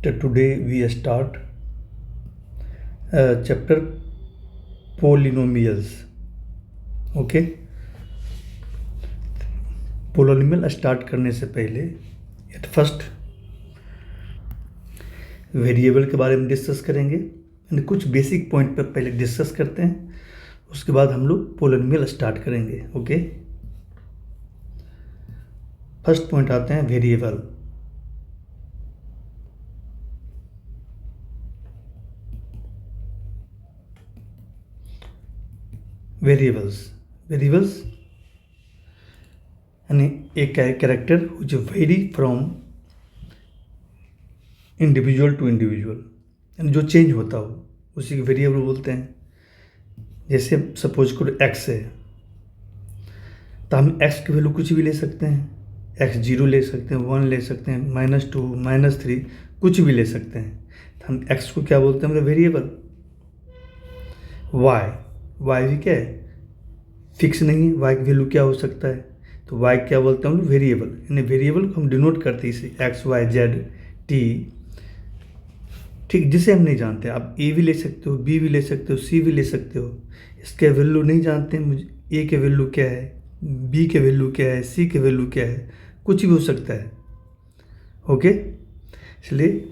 Today we start chapter polynomials. Okay, polynomial start करने से पहले एट फर्स्ट वेरिएबल के बारे में डिस्कस करेंगे एंड कुछ बेसिक पॉइंट पर पहले डिस्कस करते हैं, उसके बाद हम लोग पोलिनोमियल स्टार्ट करेंगे. ओके, फर्स्ट पॉइंट आते हैं वेरिएबल. वेरिएबल्स यानी एक कैरेक्टर जो vary from individual to individual, यानी जो चेंज होता हो उसी को वेरिएबल बोलते हैं. जैसे सपोज करो एक्स है, तो हम एक्स की वैल्यू कुछ भी ले सकते हैं. एक्स 0 ले सकते हैं, 1 ले सकते हैं, -2 -3 कुछ भी ले सकते हैं. तो हम एक्स को क्या बोलते हैं, मतलब वेरिएबल. वाई भी क्या है, फिक्स नहीं है. वाई की वैल्यू क्या हो सकता है, तो वाई क्या बोलते हैं हम लोग, वेरिएबल. यानी वेरिएबल को हम डिनोट करते हैं इसे एक्स वाई जेड टी, ठीक, जिसे हम नहीं जानते. आप ए भी ले सकते हो, बी भी ले सकते हो, सी भी ले सकते हो. इसके वैल्यू नहीं जानते मुझे, ए के वैल्यू क्या है, बी के वैल्यू क्या है, सी के वैल्यू क्या है, कुछ भी हो सकता है. ओके, इसलिए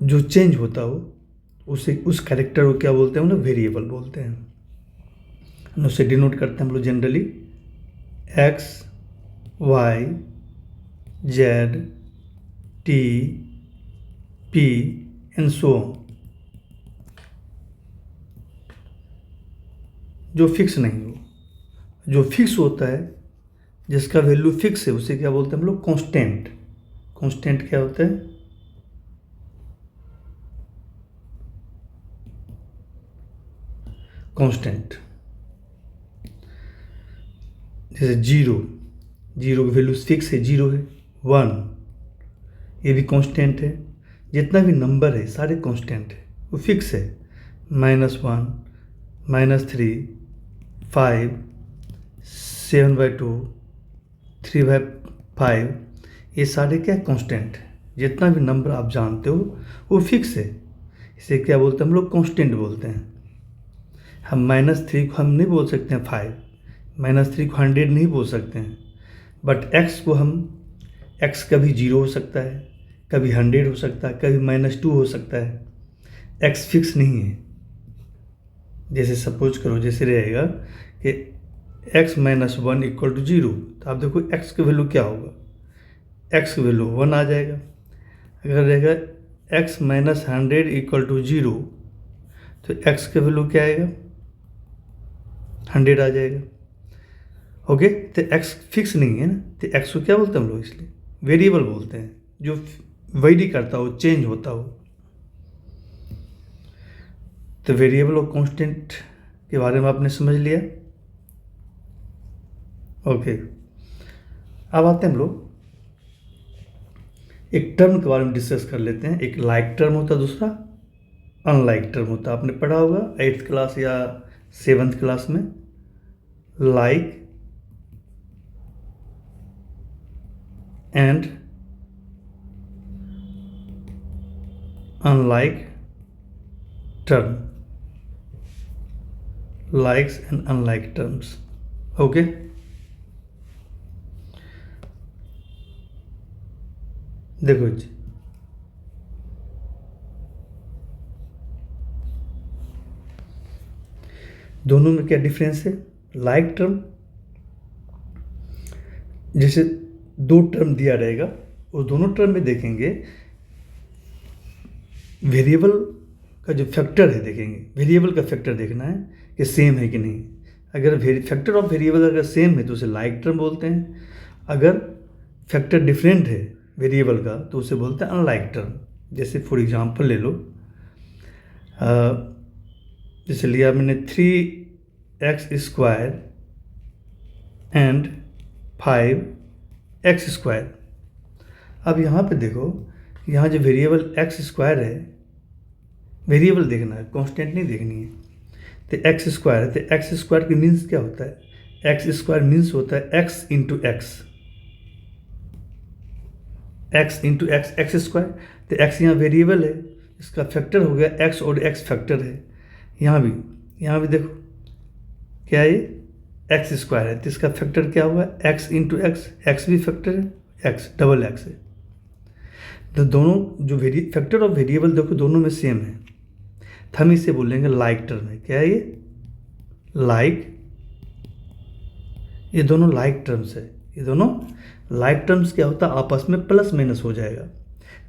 जो चेंज होता हो उसे, उस कैरेक्टर को क्या बोलते हैं हम लोग, वेरिएबल बोलते हैं. उसे डिनोट करते हैं हम लोग generally x y z t p and so on. जो फिक्स नहीं हो, जो फिक्स होता है, जिसका वैल्यू फिक्स है, उसे क्या बोलते हैं हम लोग, कांस्टेंट. कांस्टेंट क्या होता है, कांस्टेंट. जैसे 0 की वैल्यू फिक्स है, 0 है. 1 ये भी कांस्टेंट है. जितना भी नंबर है सारे कांस्टेंट है, वो फिक्स है. -1 -3 5 7/2 3/5 ये सारे क्या कांस्टेंट है. जितना भी नंबर आप जानते हो वो फिक्स है. इसे क्या बोलते हैं हम लोग, कांस्टेंट बोलते हैं. हम -3 को हम नहीं बोल सकते हैं 5, -3 को 100 नहीं बोल सकते हैं. बट एक्स को हम, एक्स कभी 0 हो सकता है, कभी 100 हो सकता है, कभी -2 हो सकता है. एक्स फिक्स नहीं है. जैसे सपोज करो, जैसे रहेगा कि x - 1 = 0, तो आप देखो x की वैल्यू क्या होगा, x की वैल्यू 1 आ जाएगा. अगर रहेगा x - 100 = 0, तो x की वैल्यू क्या आएगा, 100 आ जाएगा. ओके, तो x फिक्स नहीं है ना, तो x को क्या बोलते हैं हम लोग, इसलिए वेरिएबल बोलते हैं. जो वेरी करता हो, चेंज होता हो. तो वेरिएबल और कांस्टेंट के बारे में आपने समझ लिया. ओके, अब आते हैं हम लोग एक टर्म के बारे में डिस्कस कर लेते हैं. एक लाइक टर्म होता है, दूसरा अनलाइक टर्म होता है. आपने पढ़ा होगा 8th क्लास या 7th क्लास में. Like and unlike term, likes and unlike terms. Okay, देखो जी, दोनों में क्या डिफरेंस है. लाइक टर्म, जैसे 2 टर्म दिया रहेगा, उस दोनों टर्म में देखेंगे वेरिएबल का जो फैक्टर है, देखेंगे वेरिएबल का फैक्टर देखना है कि सेम है कि नहीं. अगर फैक्टर ऑफ वेरिएबल अगर सेम है तो उसे लाइक टर्म बोलते हैं. अगर फैक्टर डिफरेंट है वेरिएबल का तो उसे बोलते हैं अनलाइक टर्म. जैसे फॉर एग्जांपल ले लो, जैसे लिया मैंने 3x² एंड 5x². अब यहाँ पे देखो, यहाँ जो वेरिएबल x² है, वेरिएबल देखना है, कांस्टेंट नहीं देखनी है. तो x² है, तो x² की मीन्स क्या होता है, x² मीन्स होता है x × x. X into x x square, तो एक्स यहाँ वेरिएबल है, इसका फैक्टर हो गया एक्स और एक्स फैक्टर है। यहाँ भी देखो क्या है, ये एक्स स्क्वायर है, तो इसका फैक्टर क्या हुआ, एक्स इंटू एक्स, एक्स भी फैक्टर है, एक्स डबल एक्स है। तो दोनों जो फैक्टर और वेरिएबल देखो दोनों में सेम है, तो हम इसे बोलेंगे लाइक टर्म है। क्या है ये, लाइक, ये दोनों लाइक टर्म्स है। ये दोनों लाइक टर्म्स क्या होता है, आपस में प्लस माइनस हो जाएगा।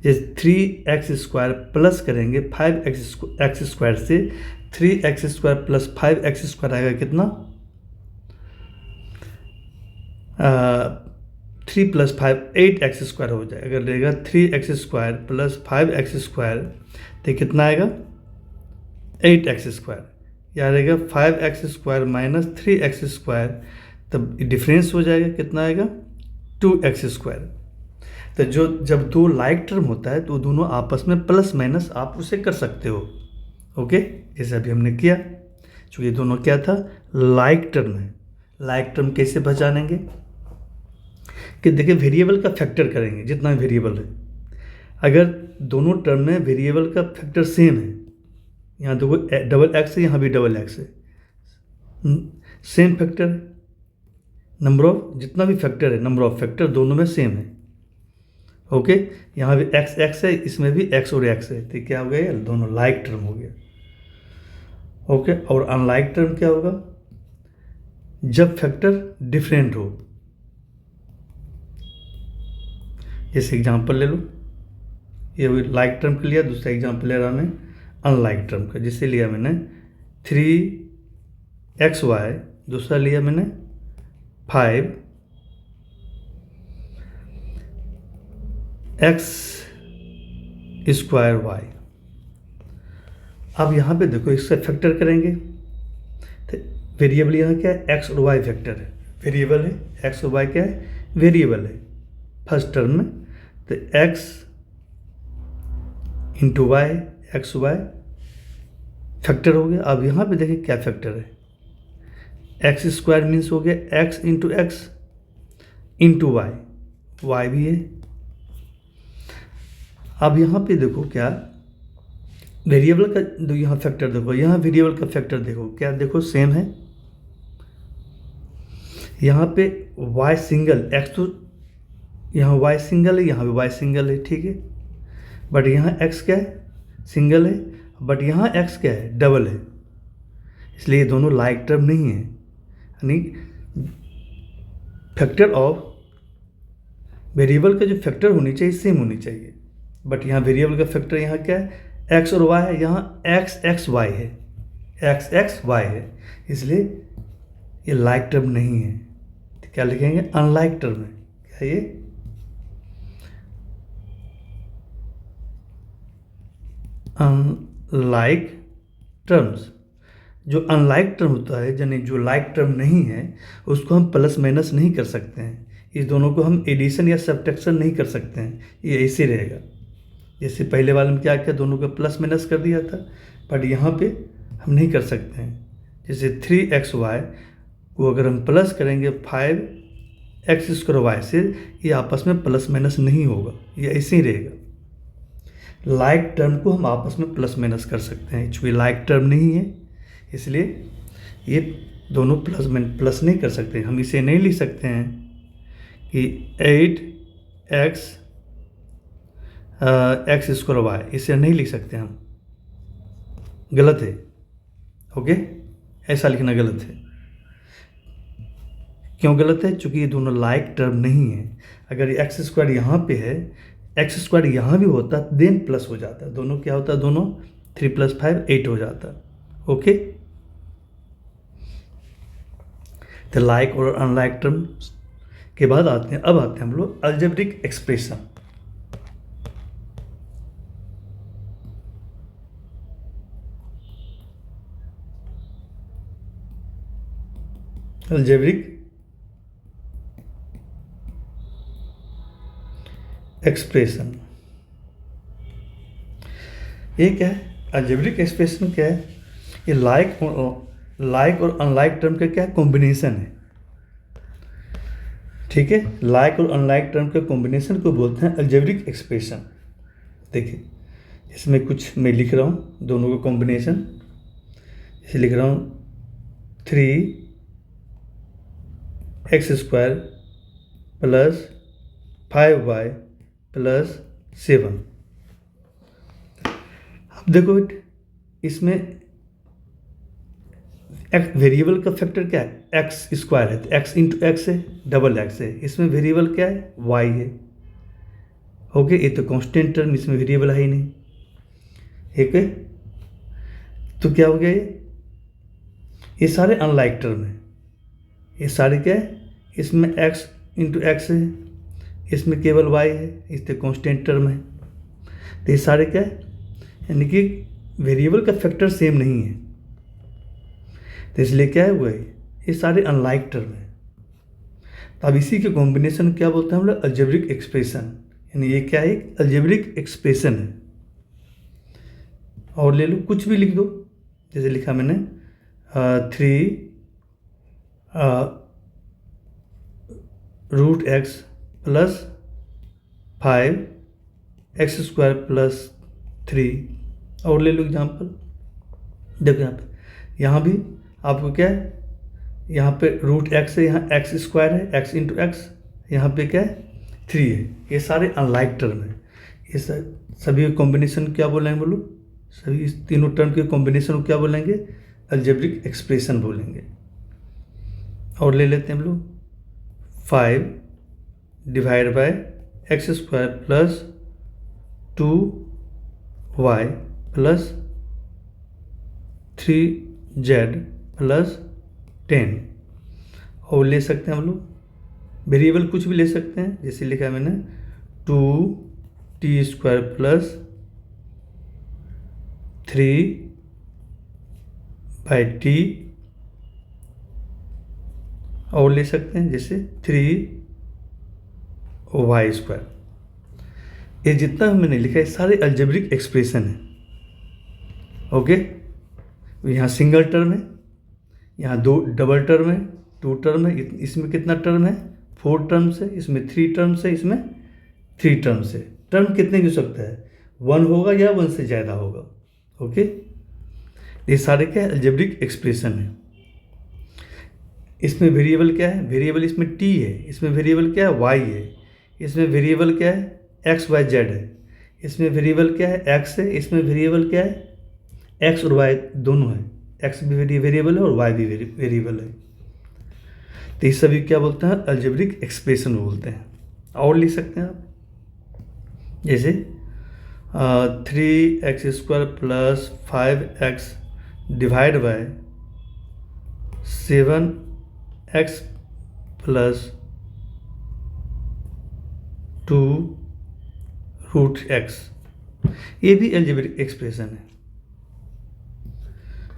जैसे 3x स्क्वायर प्लस करेंगे 5x स्क्वायर से 3x square plus 5x square आएगा कितना, 3 + 5 8x स्क्वायर हो जाएगा। अगर रहेगा 3x square plus 5x square तो कितना आएगा 8x स्क्वायर, या रहेगा 5x square minus 3x square, तब डिफरेंस हो जाएगा कितना आएगा 2x स्क्वायर। तो जब दो लाइक टर्म होता है तो दोनों आपस में प्लस माइनस आप उसे कर सकते हो। ओके, जैसे अभी हमने किया, चूँकि ये दोनों क्या था, लाइक टर्म है। लाइक टर्म कैसे पहचानेंगे कि देखिए वेरिएबल का फैक्टर करेंगे, जितना वेरिएबल है, अगर दोनों टर्म में वेरिएबल का फैक्टर सेम है, यहाँ देखो डबल एक्स है, यहाँ भी डबल एक्स है, सेम फैक्टर है, नंबर ऑफ जितना भी फैक्टर है, नंबर ऑफ फैक्टर दोनों में सेम है। ओके, यहाँ भी एक्स एक्स है, इसमें भी एक्स और एक्स है, तो क्या हो गया, दोनों लाइक टर्म हो गया। ओके, और अनलाइक टर्म क्या होगा, जब फैक्टर डिफरेंट हो। जैसे एग्जांपल ले लो, ये लाइक टर्म का लिया, दूसरा एग्जांपल ले रहा मैं अनलाइक टर्म का। जिससे लिया मैंने 3xy, दूसरा लिया मैंने 5x स्क्वायर y। अब यहाँ पे देखो इससे फैक्टर करेंगे तो वेरिएबल यहाँ क्या है, x और y फैक्टर है, वेरिएबल है, x और y क्या है, वेरिएबल है फर्स्ट टर्म में, तो x into y, x y factor हो गया। अब यहाँ पे देखिए क्या फैक्टर है, एक्स स्क्वायर मीन्स हो गया x into x into y, y भी है। अब यहाँ पे देखो क्या वेरिएबल का यहाँ फैक्टर देखो, यहाँ वेरिएबल का फैक्टर देखो, क्या देखो सेम है। यहाँ पे वाई सिंगल, एक्स तो यहाँ वाई सिंगल है, यहाँ भी वाई सिंगल है, ठीक है, बट यहाँ एक्स क्या है, सिंगल है, बट यहाँ एक्स क्या है, डबल है, इसलिए ये दोनों लाइक टर्म नहीं है। यानी फैक्टर ऑफ वेरिएबल का जो फैक्टर होनी चाहिए सेम होनी चाहिए, बट यहाँ वेरिएबल का फैक्टर यहाँ क्या है, एक्स और वाई है, यहाँ एक्स एक्स वाई है, एक्स एक्स वाई है, इसलिए ये लाइक टर्म नहीं है। तो क्या लिखेंगे, अनलाइक टर्म है। क्या ये अनलाइक टर्म्स, जो अनलाइक टर्म होता है यानी जो लाइक टर्म नहीं है उसको हम प्लस माइनस नहीं कर सकते हैं, इस दोनों को हम एडिशन या सब्ट्रैक्शन नहीं कर सकते हैं, ये ऐसे रहेगा। जैसे पहले वाले में क्या किया, दोनों को प्लस माइनस कर दिया था, बट यहाँ पे हम नहीं कर सकते हैं। जैसे 3xy को अगर हम प्लस करेंगे 5x स्क्वायर वाई से, ये आपस में प्लस माइनस नहीं होगा, ये ऐसे ही रहेगा। लाइक टर्म को हम आपस में प्लस माइनस कर सकते हैं, चूँकि लाइक टर्म नहीं है इसलिए ये दोनों प्लस नहीं कर सकते। हम इसे नहीं लिख सकते हैं कि 8x एक्स स्क्वायर वाई, इसे नहीं लिख सकते हम, गलत है। ओके, ऐसा लिखना गलत है। क्यों गलत है, चूँकि ये दोनों लाइक टर्म नहीं है। अगर एक्स स्क्वायर यहाँ पे है, एक्स स्क्वायर यहाँ भी होता देन प्लस हो जाता, दोनों क्या होता, दोनों 3 + 5 8 हो जाता। ओके, तो लाइक और अनलाइक टर्म के बाद आते हैं, अब आते हैं हम लोग अलजेब्रिक एक्सप्रेशन। अलजेब्रिक एक्सप्रेशन ये क्या है, अलजेब्रिक एक्सप्रेशन क्या है, ये लाइक और अनलाइक टर्म का क्या कॉम्बिनेशन है। ठीक है। लाइक और अनलाइक टर्म के कॉम्बिनेशन को बोलते हैं अलजेब्रिक एक्सप्रेशन। देखिए इसमें कुछ मैं लिख रहा हूँ दोनों का कॉम्बिनेशन, इसे लिख रहा हूँ 3x² प्लस 5y प्लस 7। अब देखो इसमें वेरिएबल का फैक्टर क्या है, x² है, तो x इंटू एक्स है, डबल x है। इसमें वेरिएबल क्या है, y है। ओके, ये तो कांस्टेंट टर्म, इसमें वेरिएबल है ही नहीं। ठीक है, तो क्या हो गया ये सारे अनलाइक टर्म है। ये सारे क्या है, इसमें x इंटू एक्स है, इसमें केवल y है, इससे कांस्टेंट टर्म है। तो ये सारे क्या है, यानी कि वेरिएबल का फैक्टर सेम नहीं है, तो इसलिए क्या है हुआ ये सारे अनलाइक टर्म है। तो अब इसी के कॉम्बिनेशन क्या बोलते हैं हम लोग, अलजेब्रिक एक्सप्रेशन। यानी ये क्या है, एक अलजेब्रिक एक्सप्रेशन है। और ले लो, कुछ भी लिख दो, जैसे लिखा मैंने 3√x प्लस 5x² प्लस 3। और ले लो एग्जाम्पल, देखो यहाँ भी आपको क्या है, यहाँ पे √x है, यहाँ x² है, x इंटू एक्स, यहाँ पे क्या है 3 है। ये सारे अनलाइक टर्म है। ये सभी कॉम्बिनेशन क्या बोलेंगे बोलो, सभी इस तीनों टर्म के कॉम्बिनेशन को क्या बोलेंगे, अलजेब्रिक एक्सप्रेशन बोलेंगे। और ले लेते हैं हम लोग 5 divide by x² plus 2y plus 3z plus 10। और ले सकते हैं हम लोग वेरिएबल कुछ भी ले सकते हैं, जैसे लिखा है मैंने 2t² प्लस 3/t। और ले सकते हैं जैसे 3y²। ये जितना मैंने लिखा है सारे अलजेब्रिक एक्सप्रेशन है। ओके, यहाँ सिंगल टर्म है, यहाँ 2 डबल टर्म है, 2 टर्म है, इसमें कितना टर्म है, 4 टर्म्स है, इसमें 3 टर्म्स है, इसमें 3 टर्म्स है। टर्म कितने की सकता है, 1 होगा या 1 से ज़्यादा होगा। ओके, ये सारे क्या है, अलजेब्रिक एक्सप्रेशन है। इसमें वेरिएबल क्या है, वेरिएबल इसमें t है, इसमें वेरिएबल क्या है, y है, इसमें वेरिएबल क्या है, x y z है, इसमें वेरिएबल क्या है, x है, इसमें वेरिएबल क्या है, x और y दोनों है, x भी वेरिएबल है और y भी वेरिएबल है। तो ये सभी क्या बोलते हैं, अलजेब्रिक एक्सप्रेशन बोलते हैं। और लिख सकते हैं आप, जैसे 3x² plus 5x divide by 7x plus 2√x। ये भी अलजेब्रिक एक्सप्रेशन है।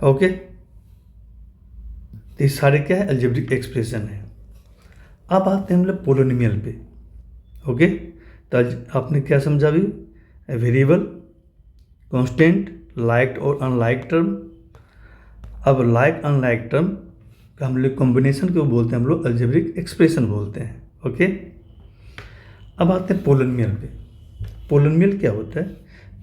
ओके, तो ये सारे क्या है, अलजेब्रिक एक्सप्रेशन है। अब आते हैं हम लोग पोलिनोमियल पे। ओके, तो आपने क्या समझा अभी, वेरिएबल, कांस्टेंट, लाइक्ड और अनलाइक टर्म। अब लाइक अनलाइक टर्म का हम लोग कॉम्बिनेशन को बोलते हैं हम लोग अलजेब्रिक एक्सप्रेशन बोलते हैं। ओके, अब आते हैं पोलिनोमियल पे। पोलिनोमियल क्या होता है,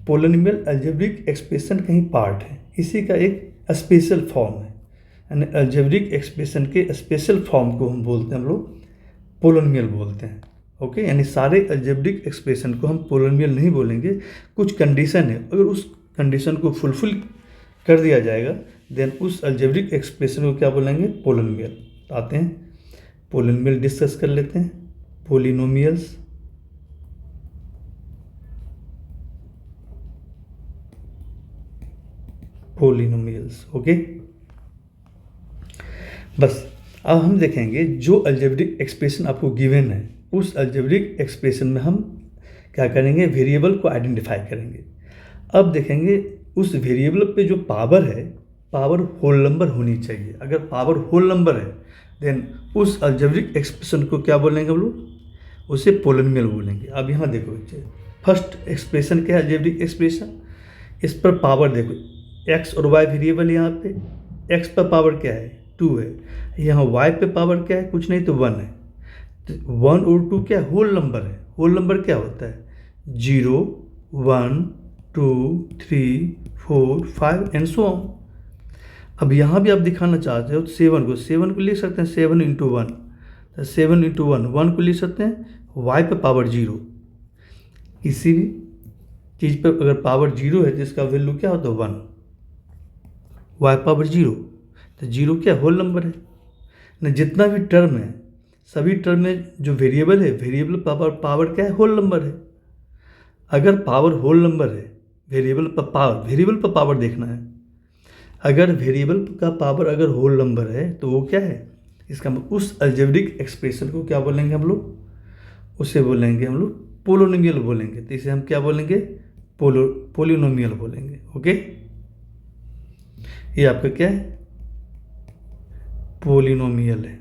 पोलिनोमियल अलजेब्रिक एक्सप्रेशन का ही पार्ट है, इसी का एक स्पेशल फॉर्म है। यानी अलजेब्रिक एक्सप्रेशन के स्पेशल फॉर्म को हम बोलते हैं हम लोग पोलिनोमियल बोलते हैं। ओके, यानी सारे अलजेब्रिक एक्सप्रेशन को हम पोलिनोमियल नहीं बोलेंगे, कुछ कंडीशन है, अगर उस कंडीशन को फुलफिल कर दिया जाएगा देन उस अलजेब्रिक एक्सप्रेशन को क्या बोलेंगे, पोलिनोमियल। आते हैं पोलिनोमियल डिस्कस कर लेते हैं। Polynomials, polynomials. ओके, बस अब हम देखेंगे जो अलजेब्रिक एक्सप्रेशन आपको गिवन है, उस अलजेब्रिक एक्सप्रेशन में हम क्या करेंगे, वेरिएबल को आइडेंटिफाई करेंगे। अब देखेंगे उस वेरिएबल पे जो पावर है, पावर होल नंबर होनी चाहिए। अगर पावर होल नंबर है देन उस अलजेब्रिक एक्सप्रेशन को क्या बोलेंगे हम लोग, उसे पोलिनोमियल बोलेंगे। अब यहाँ देखो बच्चे, फर्स्ट एक्सप्रेशन क्या है, अलजेब्रिक एक्सप्रेशन, इस पर पावर देखो, x और y वेरिएबल, यहाँ पे x पर पावर क्या है, 2 है, यहाँ y पे पावर क्या है, कुछ नहीं तो 1 है। 1 और 2 क्या होल नंबर है। होल नंबर क्या होता है? 0, 1, 2, 3, 4, 5 एंड सो ऑन। अब यहाँ भी आप दिखाना चाहते हो तो 7 को लिख सकते हैं 7 इंटू 1, तो 7 इंटू 1 को लिख सकते हैं y पे पावर 0। किसी भी चीज़ पर अगर पावर 0 है तो इसका वैल्यू क्या होता है 1, y पावर 0, तो 0 क्या होल नंबर है ना। जितना भी टर्म है सभी टर्म में जो वेरिएबल है, वेरिएबल पावर क्या है? होल नंबर है। अगर पावर होल नंबर है, वेरिएबल पर पावर देखना है। अगर वेरिएबल का पावर अगर होल नंबर है तो वो क्या है? इसका उस अलजेब्रिक एक्सप्रेशन को क्या बोलेंगे हम लोग? उसे बोलेंगे हम लोग पोलिनोमियल बोलेंगे। तो इसे हम क्या बोलेंगे? पोलिनोमियल बोलेंगे। ओके, ये आपका क्या है? पोलिनोमियल है।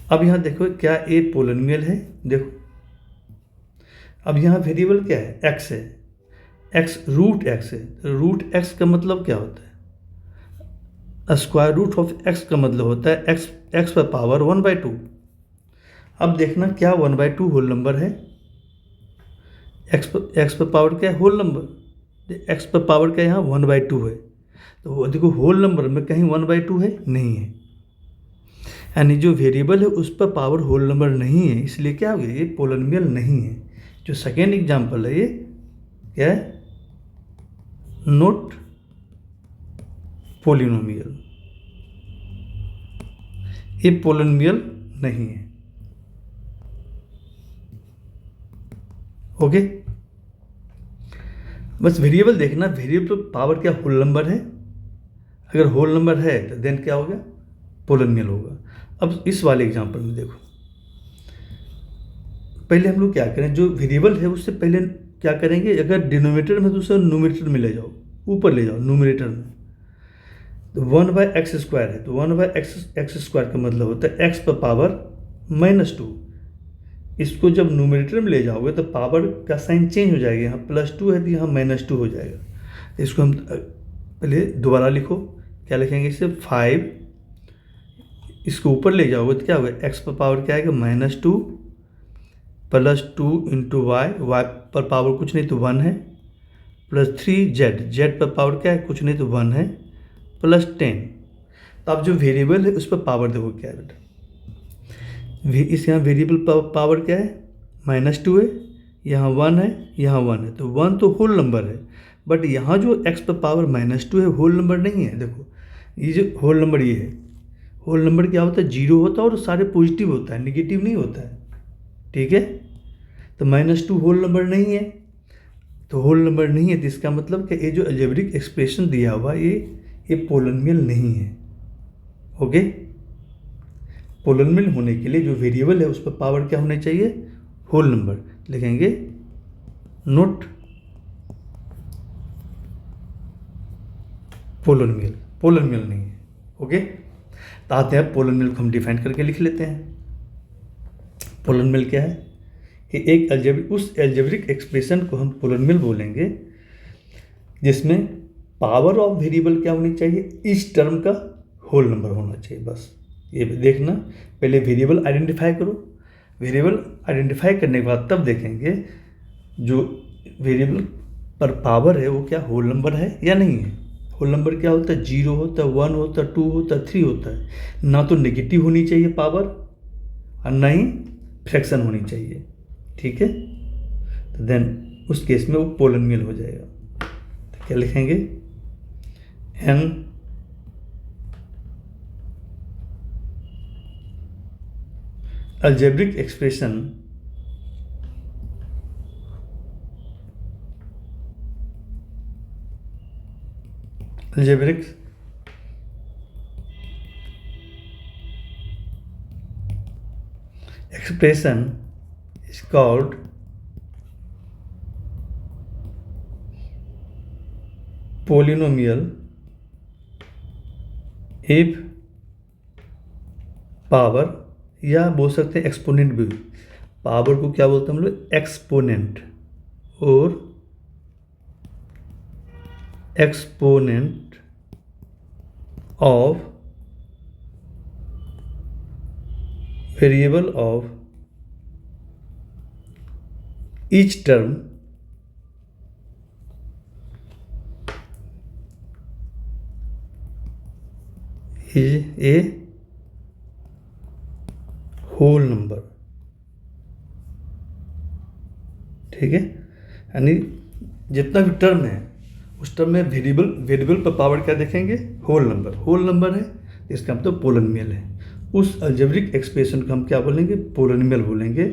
अब यहाँ देखो क्या ये पोलिनोमियल है। देखो अब यहाँ वेरिएबल क्या है? एक्स है। एक्स रूट एक्स है। रूट एक्स का मतलब क्या होता है? स्क्वायर रूट ऑफ एक्स का मतलब होता है एक्स पर पावर 1/2। अब देखना क्या 1/2 होल नंबर है? एक्स पर पावर क्या है? Whole number. एक्स पर पावर क्या यहाँ 1/2 है। तो देखो होल नंबर में कहीं 1/2 है? नहीं है। यानी जो वेरिएबल है उस पर पावर होल नंबर नहीं है, इसलिए क्या हो गया? ये पोलिनोमियल नहीं है। जो सेकेंड एग्जाम्पल है ये क्या है? Not polynomial. ये पोलिनोमियल नहीं है। ओके, बस वेरिएबल देखना, वेरिएबल पावर क्या होल नंबर है? अगर होल नंबर है तो देन क्या होगा? पोलिनोमियल होगा। अब इस वाले एग्जांपल में देखो, पहले हम लोग क्या करें, जो वेरिएबल है उससे पहले क्या करेंगे? अगर डिनोमिनेटर में तो उसे न्यूमरेटर में ले जाओ, ऊपर ले जाओ न्यूमरेटर में। तो 1/x² है, तो 1/x² का मतलब होता है x पर पावर -2। इसको जब न्यूमरेटर में ले जाओगे तो पावर का साइन चेंज हो जाएगा। यहाँ +2 है तो यहाँ -2 हो जाएगा। तो इसको हम पहले दोबारा लिखो, क्या लिखेंगे इसे? 5। इसको ऊपर ले जाओगे तो क्या होगा? x पर पावर क्या आएगा? -2 +2 इंटू वाई पर पावर कुछ नहीं तो 1 है, +3z पर पावर क्या है? कुछ नहीं तो 1 है, +10। तो अब जो वेरिएबल है उस पर पावर देखो क्या है बेटा? इस यहाँ वेरिएबल पावर क्या है? -2 है, यहाँ 1 है, यहाँ 1 है, तो 1 तो होल नंबर है। बट यहाँ जो x पर पावर -2 है होल नंबर नहीं है। देखो ये जो होल नंबर ये है, होल नंबर क्या होता है? 0 होता है और सारे पॉजिटिव होता है, निगेटिव नहीं होता है। ठीक है, तो -2 होल नंबर नहीं है। तो होल नंबर नहीं है तो इसका मतलब कि ये जो अलजेब्रिक एक्सप्रेशन दिया हुआ ये पोलिनोमियल नहीं है। ओके, पोलिनोमियल होने के लिए जो वेरिएबल है उस पर पावर क्या होना चाहिए? Whole number. लिखेंगे नॉट पोलिनोमियल, पोलिनोमियल नहीं है। ओके, तो आते हैं पोलिनोमियल को हम डिफाइन करके लिख लेते हैं। पोलिनोमियल क्या है? कि एक उस अलजेब्रिक एक्सप्रेशन को हम पोलिनोमियल बोलेंगे जिसमें पावर ऑफ वेरिएबल क्या होनी चाहिए? इस टर्म का होल नंबर होना चाहिए। बस ये देखना, पहले वेरिएबल आइडेंटिफाई करो। वेरिएबल आइडेंटिफाई करने के बाद तब देखेंगे जो वेरिएबल पर पावर है वो क्या होल नंबर है या नहीं है। होल नंबर क्या होता है? 0 होता है, 1 होता है, 2 होता है, 3 होता है। ना तो नेगेटिव होनी चाहिए पावर और ना ही फ्रैक्शन होनी चाहिए। ठीक है, तो देन उस केस में वो पोलिनोमियल हो जाएगा। तो क्या लिखेंगे? n algebraic expression algebraic expression is called polynomial if power, या बोल सकते हैं एक्सपोनेंट भी। पावर को क्या बोलते हैं हम लोग? एक्सपोनेंट। और exponent of variable of each term is a whole number. ठीक है, यानी जितना भी टर्म है उस टर्म में वेरिएबल पर पावर क्या देखेंगे, होल नंबर है, इसका मतलब पोलिनोमियल है। उस अलजेब्रिक एक्सप्रेशन को हम क्या बोलेंगे, पोलिनोमियल बोलेंगे।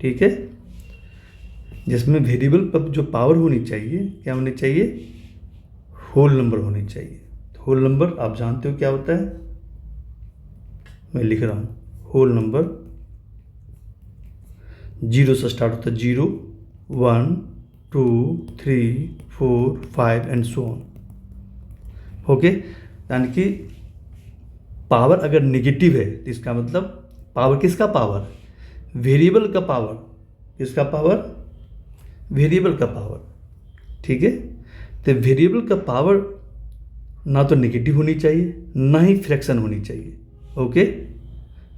ठीक है, जिसमें वेरिएबल पर जो पावर होनी चाहिए क्या होनी चाहिए, होल नंबर होनी चाहिए। होल नंबर आप जानते हो क्या होता है, मैं लिख रहा हूँ, होल नंबर 0 से स्टार्ट होता है, 0 1 2 3 4 5 एंड सो ऑन। ओके, यानी कि पावर अगर नेगेटिव है तो इसका मतलब पावर किसका पावर, वेरिएबल का पावर, किसका पावर, वेरिएबल का पावर। ठीक है, तो वेरिएबल का पावर ना तो नेगेटिव होनी चाहिए ना ही फ्रैक्शन होनी चाहिए। ओके,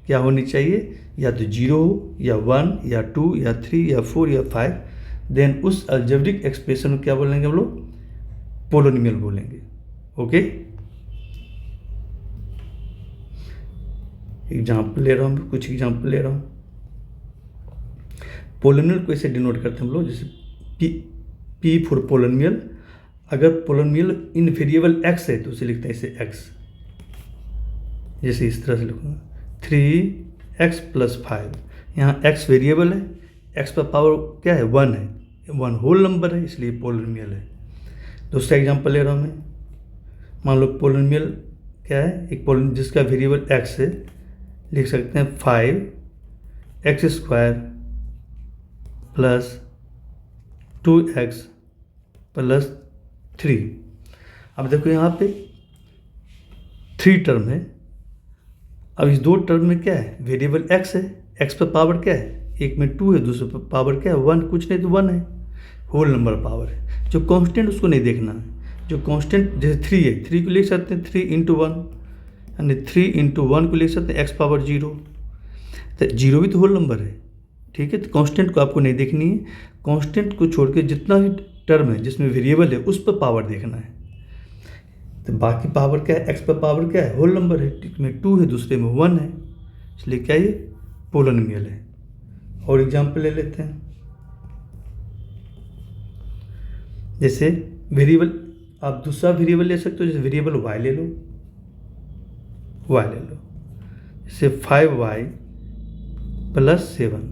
क्या होनी चाहिए, या तो 0 हो या 1 या 2 या 3 या 4 या 5, देन उस अलजेब्रिक एक्सप्रेशन को क्या बोलेंगे हम लोग, पोलिनोमियल बोलेंगे। ओके, एग्जाम्पल ले रहा हूँ, कुछ एग्जाम्पल ले रहा हूँ। पोलिनोमियल को ऐसे डिनोट करते हैं हम लोग, जैसे P फॉर पोलिनोमियल। अगर पोलिनोमियल इन वेरिएबल x है तो उसे लिखते हैं इसे x, जैसे इस तरह से लिखूँगा 3x + 5। यहाँ x वेरिएबल है, x पर पावर क्या है, 1 है, 1 होल नंबर है, इसलिए पोलिनोमियल है। दूसरा एग्जांपल ले रहा हूँ मैं, मान लो पोलिनोमियल क्या है, एक पोलिनोमियल जिसका वेरिएबल x है, लिख सकते हैं 5x² + 2x + 3। अब देखो यहाँ पे 3 टर्म है। अब इस 2 टर्म में क्या है, वेरिएबल x है, x पर पावर क्या है, एक में 2 है, दूसरे पर पावर क्या है, 1, कुछ नहीं तो 1 है, होल नंबर पावर है। जो कांस्टेंट उसको नहीं देखना है, जो कांस्टेंट जैसे 3 है, 3 को लिख सकते हैं 3 × 1, यानी 3 × 1 को लिख सकते हैं x⁻0, तो 0 भी तो होल नंबर है। ठीक है, तो कांस्टेंट को आपको नहीं देखनी है, कांस्टेंट को छोड़ के जितना भी टर्म है जिसमें वेरिएबल है उस पर पावर देखना है। तो बाकी पावर क्या है, x पर पावर क्या है, होल नंबर है, एक में 2 है, दूसरे में 1 है, इसलिए क्या ये पोलिनोमियल है। और एग्जाम्पल ले लेते हैं, जैसे वेरिएबल, आप दूसरा वेरिएबल ले सकते हो, जैसे वेरिएबल y ले लो, जैसे 5y + 7।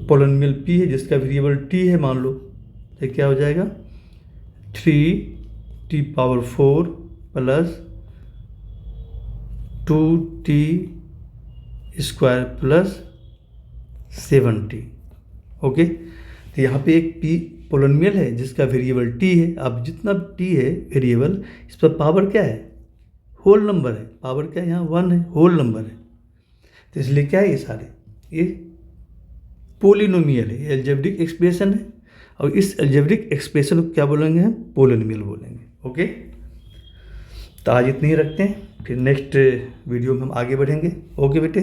पोलिनोमियल p है जिसका वेरिएबल t है, मान लो, तो क्या हो जाएगा 3t⁴ + 2t² + 7t। ओके, तो यहाँ पे एक p पोलिनोमियल है जिसका वेरिएबल t है। अब जितना t है वेरिएबल, इस पर पावर क्या है, होल नंबर है, पावर क्या है, यहाँ 1 है, होल नंबर है, तो इसलिए क्या है, ये सारे ये पोलिनोमियल है, ये अलजेब्रिक एक्सप्रेशन है। और इस अलजेब्रिक एक्सप्रेशन को क्या बोलेंगे, हम पोलिनोमियल बोलेंगे। ओके, तो आज इतने ही रखते हैं, फिर नेक्स्ट वीडियो में हम आगे बढ़ेंगे। ओके बेटे।